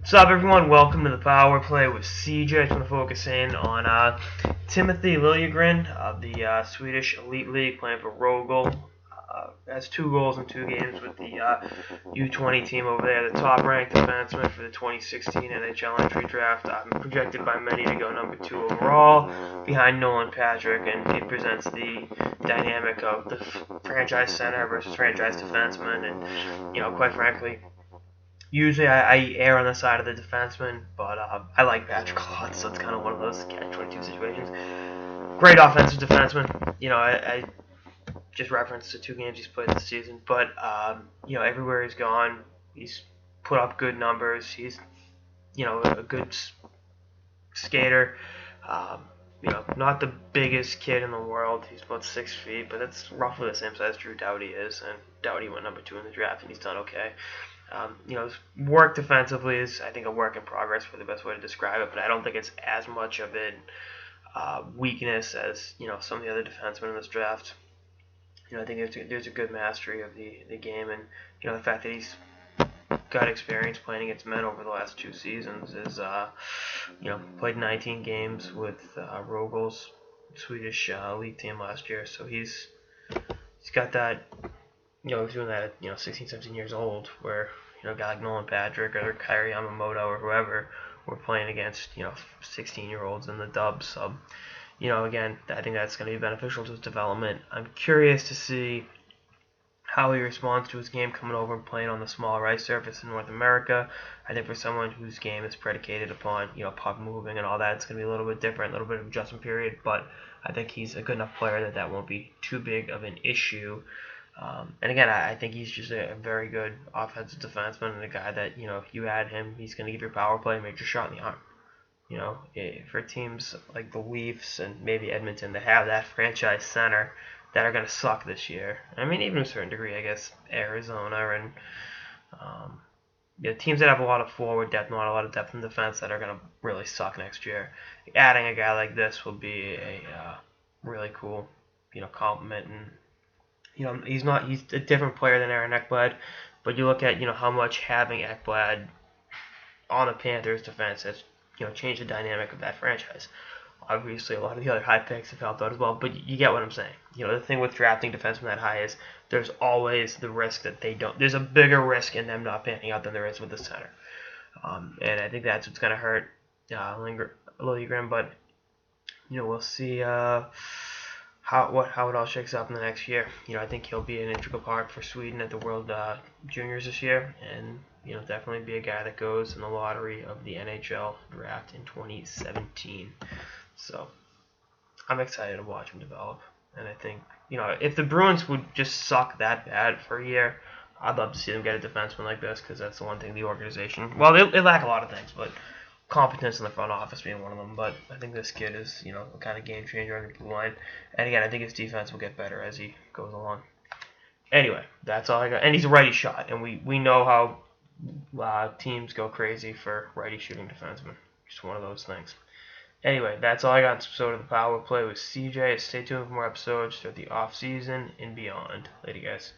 What's up, everyone? Welcome to the Power Play with CJ. I just want to focus in on Timothy Liljegren of the Swedish Elite League, playing for Rogel. Has 2 goals in 2 games with the U20 team over there, the top-ranked defenseman for the 2016 NHL entry draft. Projected by many to go number 2 overall, behind Nolan Patrick, and he presents the dynamic of the franchise center versus franchise defenseman, and quite frankly, usually I err on the side of the defenseman, but I like Patrick a lot, so it's kind of one of those catch-22 situations. Great offensive defenseman. I just referenced the 2 games he's played this season, but everywhere he's gone, he's put up good numbers. He's a good skater. Not the biggest kid in the world. He's about 6 feet, but that's roughly the same size Drew Doughty is, and Doughty went number 2 in the draft, and he's done okay. His work defensively is, I think, a work in progress for the best way to describe it, but I don't think it's as much of a weakness as, some of the other defensemen in this draft. I think there's a good mastery of the game, and, the fact that he's got experience playing against men over the last 2 seasons is, played 19 games with Rogel's Swedish league team last year, so he's got that. He was doing that at 16, 17 years old, where a guy like Nolan Patrick or Kyrie Yamamoto or whoever were playing against 16-year-olds in the dubs. So again, I think that's going to be beneficial to his development. I'm curious to see how he responds to his game coming over and playing on the smaller ice surface in North America. I think for someone whose game is predicated upon puck moving and all that, it's going to be a little bit different, a little bit of adjustment period. But I think he's a good enough player that won't be too big of an issue. And again, I think he's just a very good offensive defenseman, and a guy that, if you add him, he's going to give your power play a major shot in the arm. For teams like the Leafs and maybe Edmonton that have that franchise center that are going to suck this year. I mean, even to a certain degree, I guess, Arizona and teams that have a lot of forward depth, not a lot of depth in defense, that are going to really suck next year. Adding a guy like this will be a really cool, compliment. And he's a different player than Aaron Ekblad, but you look at, how much having Ekblad on the Panthers defense has, changed the dynamic of that franchise. Obviously, a lot of the other high picks have helped out as well, but you get what I'm saying. The thing with drafting defensemen that high is there's always the risk that they don't. There's a bigger risk in them not panning out than there is with the center. And I think that's what's going to hurt Liljegren, but, we'll see how it all shakes up in the next year. I think he'll be an integral part for Sweden at the World Juniors this year, and definitely be a guy that goes in the lottery of the NHL draft in 2017. So I'm excited to watch him develop, and I think if the Bruins would just suck that bad for a year, I'd love to see them get a defenseman like this, because that's the one thing the organization. Well, they lack a lot of things, but competence in the front office being one of them. But I think this kid is, a kind of game changer on the blue line. And again, I think his defense will get better as he goes along. Anyway, that's all I got. And he's a righty shot, and we know how teams go crazy for righty shooting defensemen. Just one of those things. Anyway, that's all I got in this episode of the Power Play with CJ. Stay tuned for more episodes throughout the off season and beyond. Later, guys.